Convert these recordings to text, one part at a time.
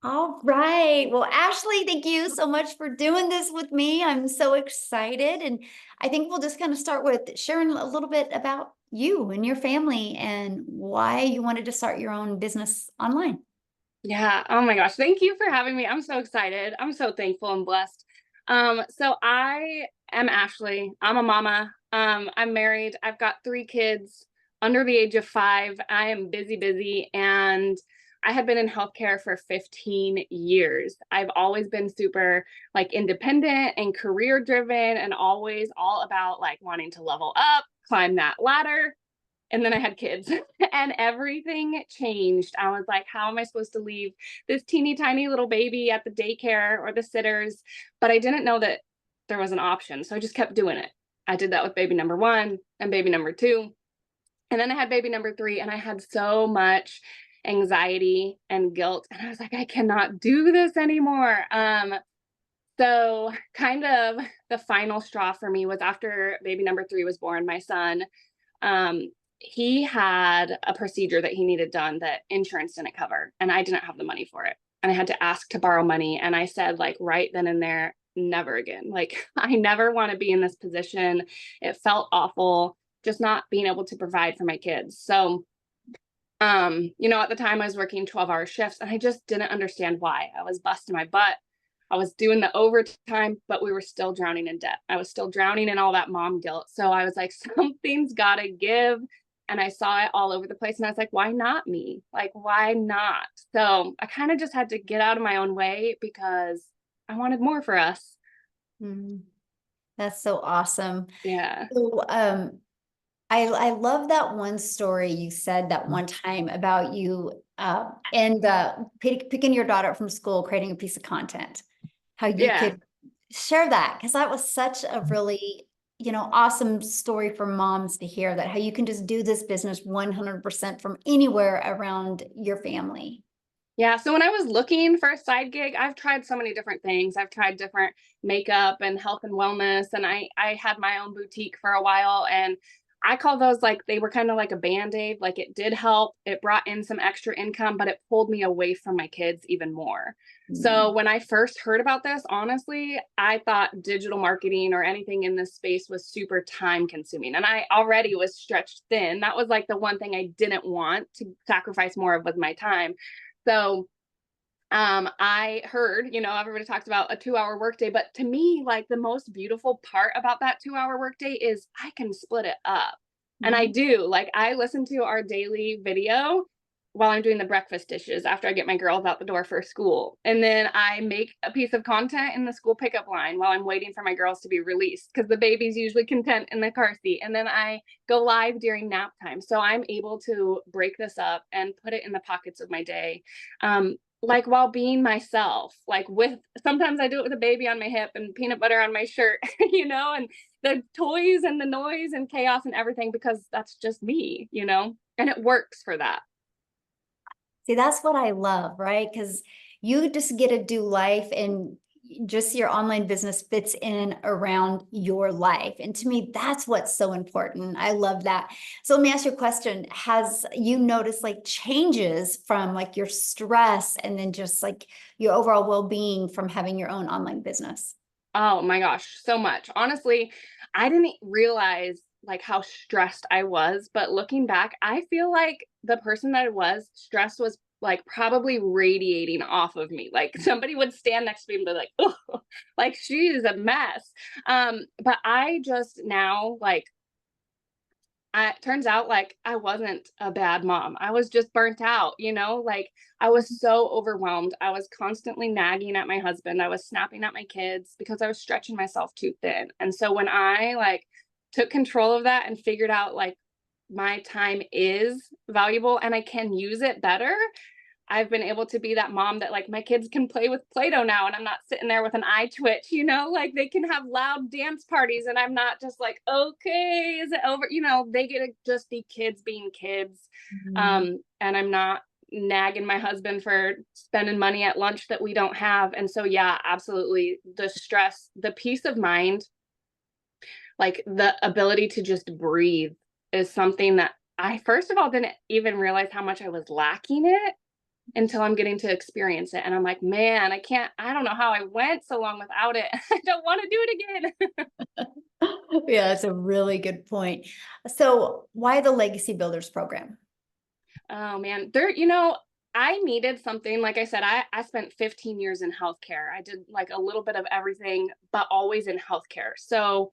All right. Well, Ashley, thank you so much for doing this with me. I'm so excited. And I think we'll just kind of start with sharing a little bit about you and your family and why you wanted to start your own business online. Yeah. Oh my gosh. Thank you for having me. I'm so excited. I'm so thankful and blessed. So I am Ashley. I'm a mama. I'm married. I've got 3 kids under the age of 5. I am busy, busy, and I had been in healthcare for 15 years. I've always been super like independent and career driven and always all about like wanting to level up, climb that ladder. And then I had kids and everything changed. I was like, how am I supposed to leave this teeny tiny little baby at the daycare or the sitters? But I didn't know that there was an option. So I just kept doing it. I did that with baby number 1 and baby number 2. And then I had baby number 3, and I had so much anxiety and guilt. And I was like, I cannot do this anymore. So kind of the final straw for me was after baby number 3 was born, my son. Um, he had a procedure that he needed done that insurance didn't cover, and I didn't have the money for it. And I had to ask to borrow money. And I said, like, right then and there, never again. Like, I never want to be in this position. It felt awful just not being able to provide for my kids. So, at the time I was working 12-hour shifts and I just didn't understand why. I was busting my butt. I was doing the overtime, but we were still drowning in debt. I was still drowning in all that mom guilt. So I was like, something's got to give. And I saw it all over the place. And I was like, why not me? Like, why not? So I kind of just had to get out of my own way because I wanted more for us. Mhm. That's so awesome. Yeah. So, I love that one story you said that one time about you and picking your daughter up from school, creating a piece of content. How you Yeah. could share that because that was such a really awesome story for moms to hear that how you can just do this business 100% from anywhere around your family. Yeah, so when I was looking for a side gig, I've tried so many different things. I've tried different makeup and health and wellness, and I had my own boutique for a while, and I call those like they were kind of like a band-aid. Like it did help. It brought in some extra income, but it pulled me away from my kids even more. So Mm. when I first heard about this, honestly, I thought digital marketing or anything in this space was super time consuming. And I already was stretched thin. That was like the one thing I didn't want to sacrifice more of with my time. So I heard, everybody talks about a 2-hour workday, but to me, like the most beautiful part about that 2-hour workday is I can split it up. And I Mhm. do. Like I listen to our daily video while I'm doing the breakfast dishes after I get my girls out the door for school. And then I make a piece of content in the school pickup line while I'm waiting for my girls to be released because the baby's usually content in the car seat. And then I go live during nap time. So I'm able to break this up and put it in the pockets of my day. Like while being myself, like with sometimes I do it with a baby on my hip and peanut butter on my shirt, and the toys and the noise and chaos and everything because that's just me, and it works for that. See, that's what I love, right? Because you just get to do life and just your online business fits in around your life. And to me, that's what's so important. I love that. So let me ask you a question. Has you noticed like changes from like your stress and then just like your overall well-being from having your own online business? Oh my gosh, so much. Honestly, I didn't realize like how stressed I was, but looking back, I feel like the person that I was, stress was like probably radiating off of me. Like somebody would stand next to me and be like, "Oh, like she is a mess." But I just now like it turns out like I wasn't a bad mom. I was just burnt out, like I was so overwhelmed. I was constantly nagging at my husband. I was snapping at my kids because I was stretching myself too thin. And so when I like took control of that and figured out like my time is valuable and I can use it better, I've been able to be that mom that like my kids can play with Play-Doh now and I'm not sitting there with an eye twitch, like they can have loud dance parties and I'm not just like, okay, is it over? They get to just be kids being kids. Mhm. And I'm not nagging my husband for spending money at lunch that we don't have. And so, yeah, absolutely. The stress, the peace of mind, like the ability to just breathe is something that I, first of all, didn't even realize how much I was lacking it until I'm getting to experience it. And I'm like, man, I don't know how I went so long without it. I don't want to do it again. Yeah, that's a really good point. So why the Legacy Builders program? Oh man, I needed something. Like I said, I spent 15 years in healthcare. I did like a little bit of everything, but always in healthcare. So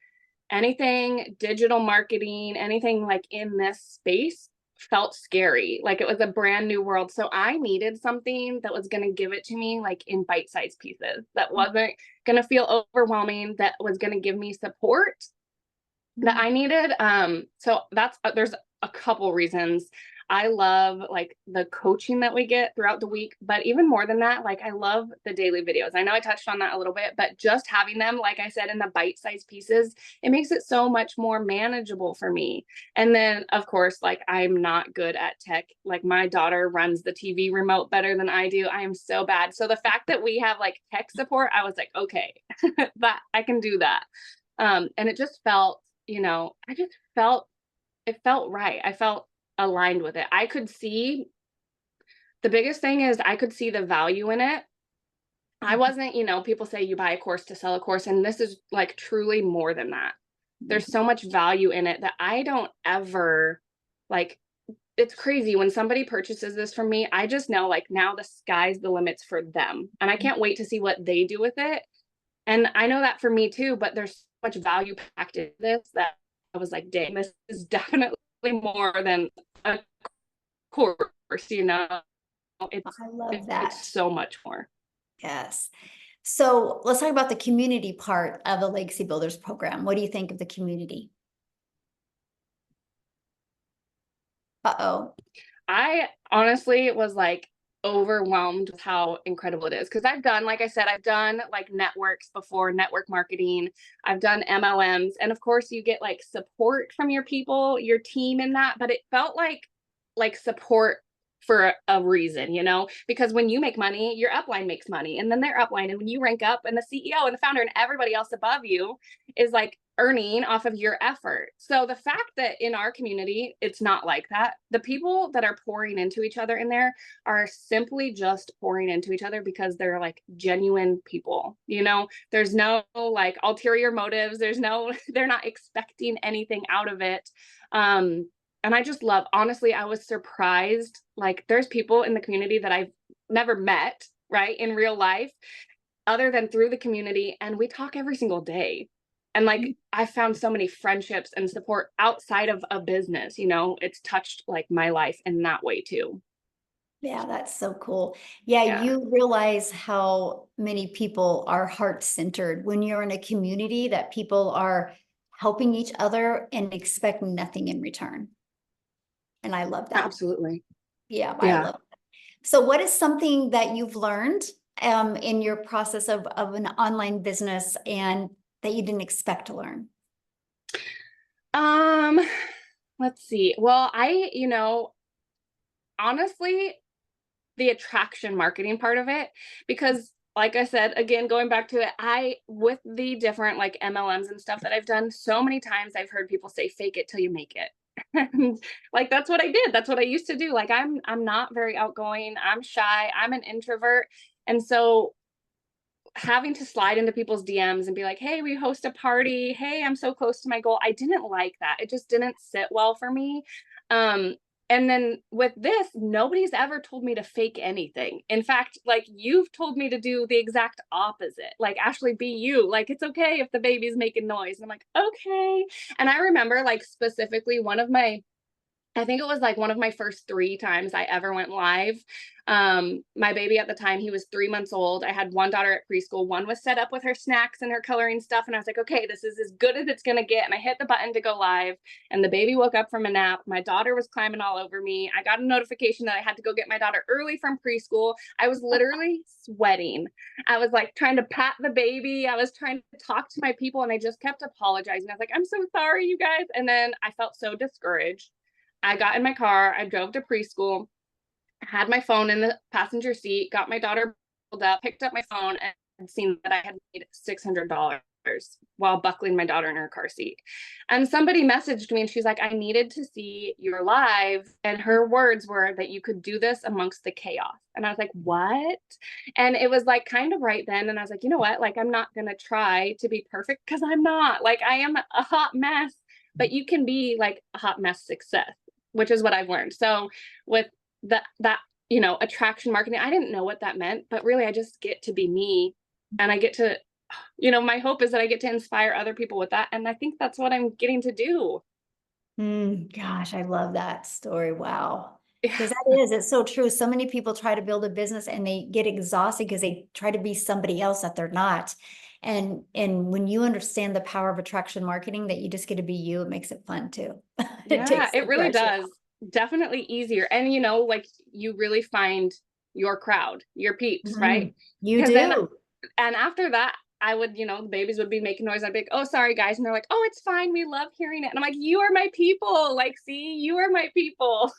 anything digital marketing, anything like in this space felt scary. Like it was a brand new world. So I needed something that was going to give it to me like in bite-sized pieces, that wasn't going to feel overwhelming, that was going to give me support that Mhm. I needed. So that's there's a couple reasons. I love like the coaching that we get throughout the week, but even more than that, like I love the daily videos. I know I touched on that a little bit, but just having them, like I said, in the bite-sized pieces, it makes it so much more manageable for me. And then of course, like I'm not good at tech. Like my daughter runs the TV remote better than I do. I am so bad. So the fact that we have like tech support, I was like, okay, that I can do that. And it just felt, I just felt it felt right. I felt aligned with it. I could see the biggest thing is I could see the value in it. I wasn't, people say you buy a course to sell a course, and this is like truly more than that. There's so much value in it that I don't ever like. It's crazy when somebody purchases this from me. I just know like now the sky's the limits for them, and I can't wait to see what they do with it. And I know that for me too, but there's so much value packed in this that I was like, dang, this is definitely more than a course, It's I love it's that. so much more. Yes. So let's talk about the community part of the Legacy Builders program. What do you think of the community? Uh-oh. I honestly was like overwhelmed with how incredible it is because like I said, I've done like networks before, network marketing. I've done MLMs, and of course, you get like support from your people, your team in that. But it felt like support for a reason, because when you make money, your upline makes money, and then their upline, and when you rank up, and the CEO and the founder and everybody else above you is like earning off of your effort. So the fact that in our community, it's not like that. The people that are pouring into each other in there are simply just pouring into each other because they're like genuine people. There's no like ulterior motives. They're not expecting anything out of it. And I just love, honestly, I was surprised. Like there's people in the community that I've never met, right, in real life, other than through the community. And we talk every single day. And like I found so many friendships and support outside of a business, it's touched like my life in that way too. Yeah, that's so cool. Yeah, Yeah, you realize how many people are heart-centered when you're in a community that people are helping each other and expect nothing in return. And I love that. absolutely. Yeah, I Yeah. love it. So what is something that you've learned in your process of an online business and that you didn't expect to learn? Um, let's see. Well, honestly, the attraction marketing part of it, because like I said, again, going back to it, with the different like MLMs and stuff that I've done, so many times I've heard people say fake it till you make it. And like that's what I did. That's what I used to do. Like I'm not very outgoing. I'm shy. I'm an introvert. And so having to slide into people's DMs and be like, "Hey, we host a party. Hey, I'm so close to my goal." I didn't like that. It just didn't sit well for me. Um, and then with this, nobody's ever told me to fake anything. In fact, like you've told me to do the exact opposite. Like, Ashley, be you. Like, it's okay if the baby's making noise. And I'm like, okay. And I remember like specifically I think it was like one of my first 3 times I ever went live. My baby at the time, he was 3 months old. I had one daughter at preschool. One was set up with her snacks and her coloring stuff. And I was like, okay, this is as good as it's going to get. And I hit the button to go live. And the baby woke up from a nap. My daughter was climbing all over me. I got a notification that I had to go get my daughter early from preschool. I was literally sweating. I was like trying to pat the baby. I was trying to talk to my people. And I just kept apologizing. I was like, I'm so sorry, you guys. And then I felt so discouraged. I got in my car, I drove to preschool, had my phone in the passenger seat, got my daughter pulled up, picked up my phone, and seen that I had made $600. while buckling my daughter in her car seat. And somebody messaged me and she's like, I needed to see your live. And her words were that you could do this amongst the chaos. And I was like, what? And it was like kind of right then. And I was like, you know what? Like, I'm not going to try to be perfect because I'm not. Like, I am a hot mess, but you can be like a hot mess success, which is what I've learned. So with that, attraction marketing, I didn't know what that meant, but really I just get to be me, and I get to, my hope is that I get to inspire other people with that. And I think that's what I'm getting to do. Gosh, I love that story. Wow. Yeah. Because it's so true. So many people try to build a business and they get exhausted because they try to be somebody else that they're not. And when you understand the power of attraction marketing, that you just get to be you, it makes it fun too. It Yeah, takes it the really pressure does. Definitely easier. And like you really find your crowd, your peeps, right? out. You Because then, do. and after that, I would, the babies would be making noise. I'd be like, oh, sorry, guys. And they're like, oh, it's fine. We love hearing it. And I'm like, you are my people. Like, see, you are my people.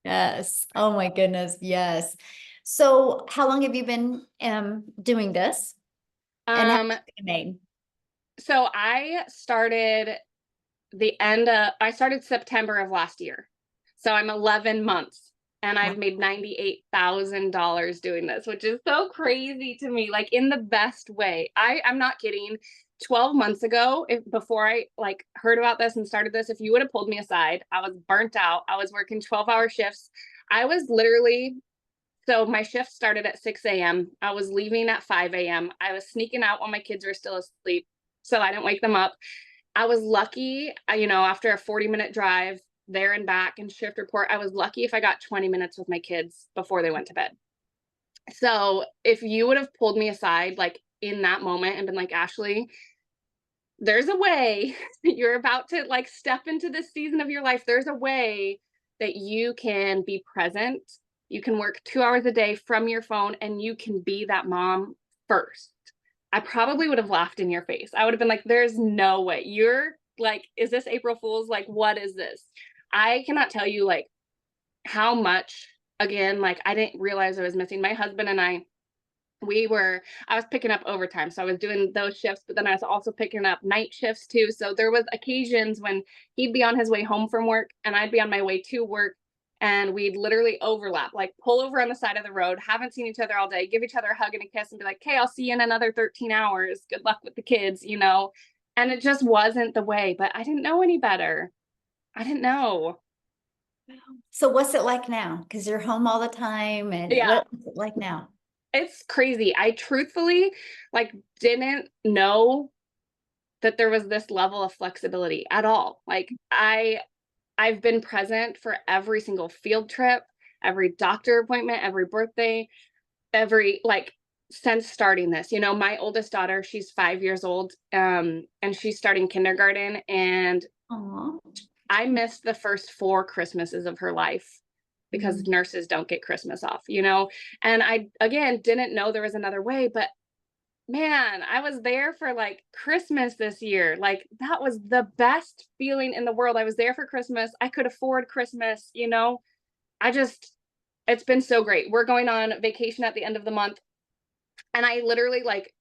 Yes. Oh my goodness. Yes. So how long have you been doing this? And how Um, much have you made? so I started September of last year. So I'm 11 months and Wow. I've made $98,000 doing this, which is so crazy to me, like in the best way. I'm not kidding. 12 months ago, before I like heard about this and started this, if you would have pulled me aside, I was burnt out. I was working 12-hour shifts. I was literally, so my shift started at 6 a.m. I was leaving at 5 a.m. I was sneaking out when my kids were still asleep so I didn't wake them up. I was lucky, after a 40-minute drive there and back and shift report, I was lucky if I got 20 minutes with my kids before they went to bed. So if you would have pulled me aside, like in that moment and been like, Ashley, there's a way you're about to like step into this season of your life. There's a way that you can be present. You can work 2 hours a day from your phone and you can be that mom first. I probably would have laughed in your face. I would have been like, there's no way. You're like, is this April Fool's? Like, what is this? I cannot tell you like how much, again, like I didn't realize I was missing. My husband and I was picking up overtime. So I was doing those shifts, but then I was also picking up night shifts too. So there was occasions when he'd be on his way home from work and I'd be on my way to work, and we'd literally overlap, like pull over on the side of the road, haven't seen each other all day, give each other a hug and a kiss and be like, okay, I'll see you in another 13 hours. Good luck with the kids. And it just wasn't the way, but I didn't know any better. I didn't know. So what's it like now? Because you're home all the time, and Yeah. what's it like now? It's crazy. I truthfully like didn't know that there was this level of flexibility at all. Like I've been present for every single field trip, every doctor appointment, every birthday, every like since starting this. My oldest daughter, she's 5 years old, and she's starting kindergarten, and Aw. I missed the first 4 Christmases of her life because Mm. nurses don't get Christmas off. And I again didn't know there was another way, but man, I was there for like Christmas this year. Like that was the best feeling in the world. I was there for Christmas. I could afford Christmas. I just, it's been so great. We're going on vacation at the end of the month. And I literally like,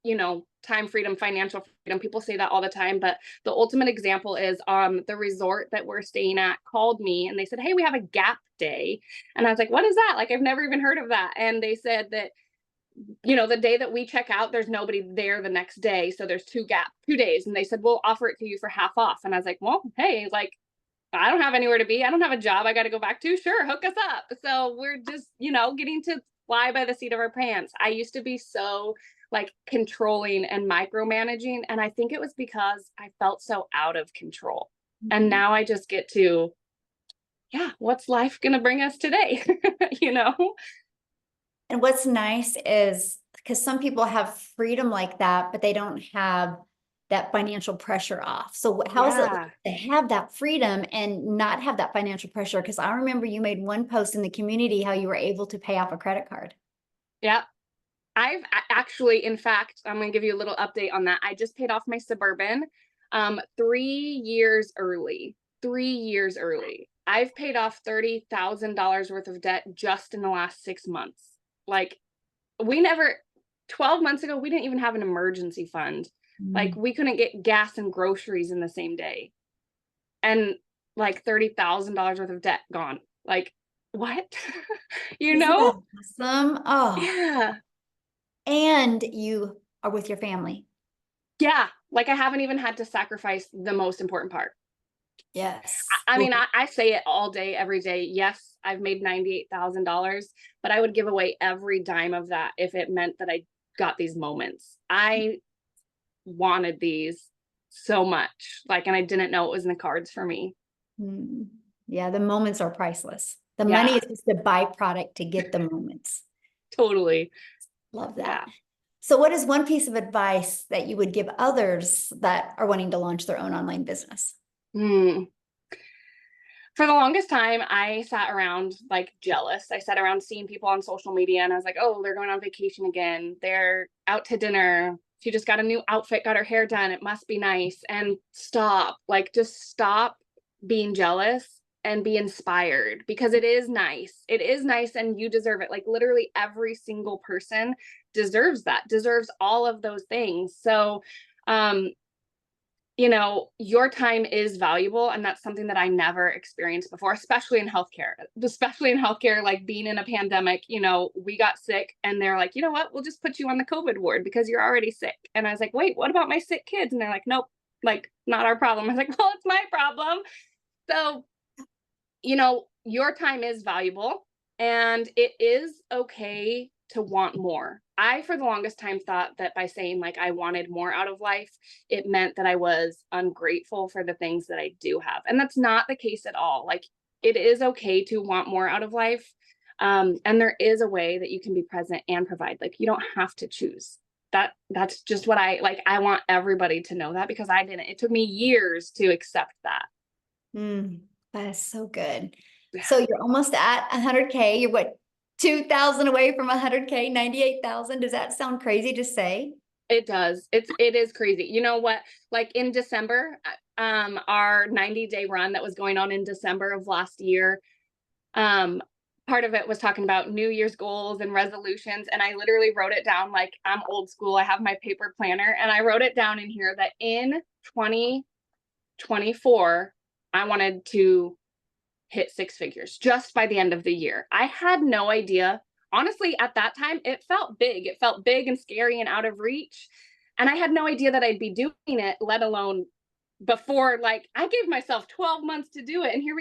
time freedom, financial freedom. People say that all the time, but the ultimate example is the resort that we're staying at called me and they said, hey, we have a gap day. And I was like, what is that? Like, I've never even heard of that. And they said that the day that we check out, there's nobody there the next day. So there's 2 days. And they said, we'll offer it to you for half off. And I was like, well, hey, like, I don't have anywhere to be. I don't have a job I got to go back to. Sure, hook us up. So we're just, getting to fly by the seat of our pants. I used to be so like controlling and micromanaging. And I think it was because I felt so out of control. And Mhm. now I just get to, yeah, what's life going to bring us today? you know? And what's nice is because some people have freedom like that, but they don't have that financial pressure off. So how is it like Yeah. to have that freedom and not have that financial pressure? Because I remember you made one post in the community how you were able to pay off a credit card. Yeah. Actually, in fact, I'm going to give you a little update on that. I just paid off my Suburban 3 years early. 3 years early. I've paid off $30,000 worth of debt just in the last 6 months. Like, we never, 12 months ago, we didn't even have an emergency fund. Like Mm. we couldn't get gas and groceries in the same day. And like $30,000 worth of debt gone. Like, what? You Isn't know? that awesome? Oh, Yeah. and you are with your family. Yeah. Like I haven't even had to sacrifice the most important part. Yes. I mean, Ooh. I say it all day, every day. Yes, I've made $98,000, but I would give away every dime of that if it meant that I got these moments. I wanted these so much. Like, and I didn't know it was in the cards for me. Mm. Yeah, the moments are priceless. The money Yeah, is just a byproduct to get the moments. totally. Love that. Yeah. So, what is one piece of advice that you would give others that are wanting to launch their own online business? Hmm. For the longest time, I sat around like jealous. I sat around seeing people on social media and I was like, oh, they're going on vacation again. They're out to dinner. She just got a new outfit, got her hair done. It must be nice. And stop, like, just stop being jealous and be inspired because it is nice. It is nice and you deserve it. Like, literally, every single person deserves that, deserves all of those things. So, um, your time is valuable. And that's something that I never experienced before, especially in healthcare, like being in a pandemic, we got sick and they're like, you know what, we'll just put you on the COVID ward because you're already sick. And I was like, wait, what about my sick kids? And they're like, nope, like not our problem. I was like, well, it's my problem. So, your time is valuable and it is okay to want more. I, for the longest time, thought that by saying like I wanted more out of life, it meant that I was ungrateful for the things that I do have. And that's not the case at all. Like, it is okay to want more out of life. And there is a way that you can be present and provide. Like, you don't have to choose. That's just what I like. I want everybody to know that because I didn't. It took me years to accept that. Mm, that is so good. Yeah. So you're almost at 100K. You're what, 2,000 away from 100K, 98,000. Does that sound crazy to say? It does. It is crazy. You know what? Like in December, our 90-day run that was going on in December of last year, um, part of it was talking about New Year's goals and resolutions. And I literally wrote it down like I'm old school. I have my paper planner and I wrote it down in here that in 2024, I wanted to hit six figures just by the end of the year. I had no idea. Honestly, at that time, it felt big. It felt big and scary and out of reach. And I had no idea that I'd be doing it, let alone before. Like, I gave myself 12 months to do it. And here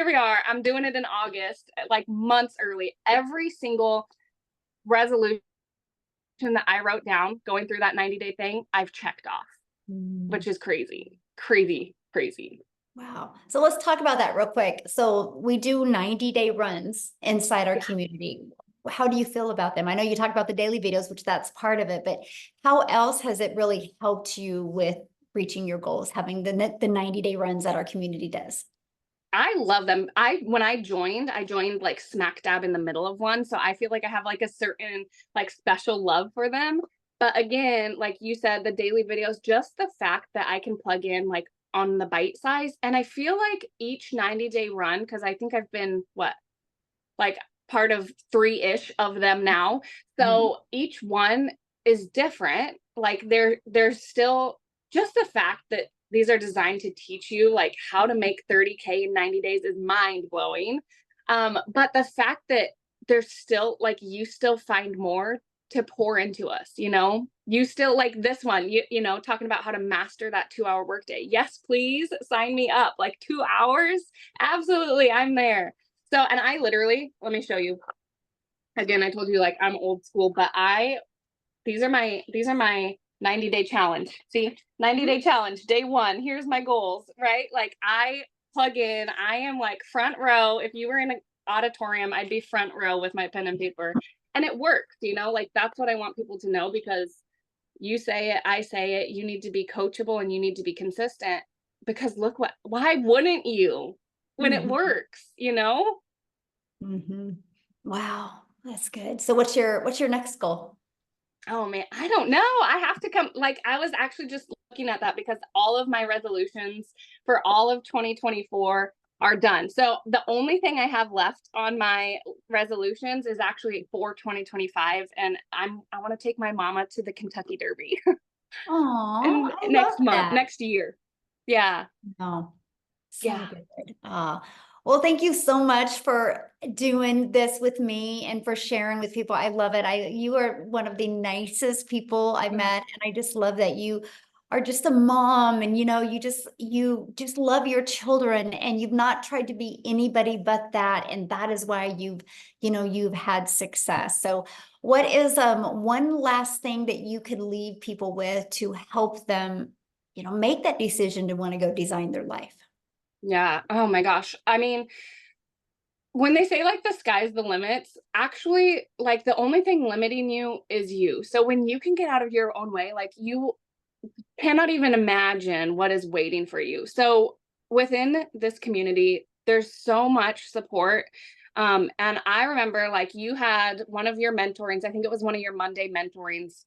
we are. I'm doing it in August, like months early. Every single resolution that I wrote down going through that 90-day thing, I've checked off, Mm. which is crazy, crazy, crazy. Wow. So let's talk about that real quick. So we do 90-day runs inside our Yeah. community. How do you feel about them? I know you talk about the daily videos, which that's part of it, but how else has it really helped you with reaching your goals, having the 90-day runs that our community does? I love them. When I joined like smack dab in the middle of one. So I feel like I have like a certain like special love for them. But again, like you said, the daily videos, just the fact that I can plug in like on the bite size. And I feel like each 90-day run, because I think I've been like part of three-ish of them now. Mhm. So each one is different. Like there's still just the fact that these are designed to teach you like how to make 30K in 90 days is mind blowing. But the fact that there's still like you still find more to pour into us, you still like this one, talking about how to master that 2-hour workday. Yes, please sign me up. Like 2 hours. Absolutely. I'm there. So, and I literally, let me show you. Again, I told you like I'm old school, but these are my 90-day challenge. See, 90-day challenge, day one. Here's my goals, right? Like I plug in, I am like front row. If you were in an auditorium, I'd be front row with my pen and paper. And it works, like that's what I want people to know because you say it, I say it, you need to be coachable and you need to be consistent because why wouldn't you when it Mhm. works? Mhm. Wow, that's good. So what's your next goal? Oh man, I don't know. I have to come. Like, I was actually just looking at that because all of my resolutions for all of 2024 are done. So the only thing I have left on my resolutions is actually for 2025, and I want to take my mama to the Kentucky Derby. Oh, And I love next month, that. next year. Yeah. Oh, so Yeah. good. Well, thank you so much for doing this with me and for sharing with people. I love it. You are one of the nicest people I've Oh, met, and I just love that you are just a mom, and you just love your children, and you've not tried to be anybody but that, and that is why you've had success. So, what is one last thing that you could leave people with to help them, make that decision to want to go design their life? yeah. Oh my gosh. I mean, when they say like the sky's the limits, actually, like the only thing limiting you is you. So when you can get out of your own way, like you cannot even imagine what is waiting for you. So within this community, there's so much support. And I remember like you had one of your mentorings, I think it was one of your Monday mentorings.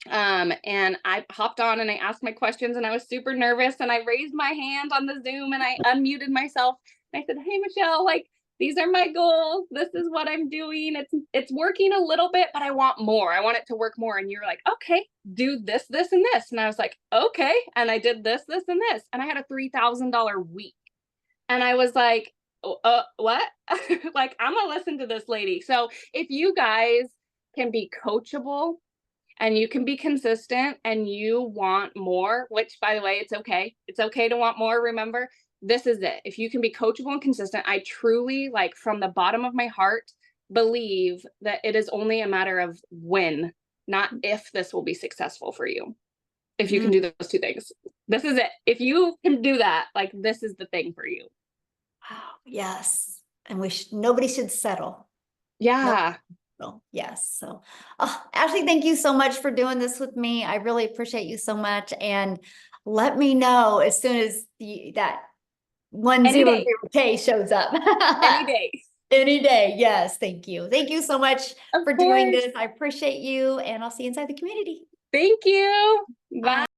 And I hopped on and I asked my questions and I was super nervous and I raised my hand on the Zoom and I unmuted myself and I said, "Hey Michelle, like these are my goals. This is what I'm doing. It's working a little bit, but I want more. I want it to work more." And you're like, "Okay, do this, this, and this." And I was like, "Okay." And I did this, this, and this. And I had a $3,000 week. And I was like, what?" Like, I'm gonna listen to this lady. So if you guys can be coachable and you can be consistent and you want more, which by the way, it's okay. It's okay to want more. Remember, this is it. If you can be coachable and consistent, I truly, like, from the bottom of my heart, believe that it is only a matter of when, not if this will be successful for you. If you Mm, can do those two things, this is it. If you can do that, like, this is the thing for you. wow, yes. And nobody should settle. No. Yeah. No. Yes. So, Ashley, thank you so much for doing this with me. I really appreciate you so much. And let me know as soon as that Any day. 100K shows up. Any day. Any day. Yes. Thank you. Thank you so much Of for doing course. this. I appreciate you, and I'll see you inside the community. Thank you. Bye. Bye.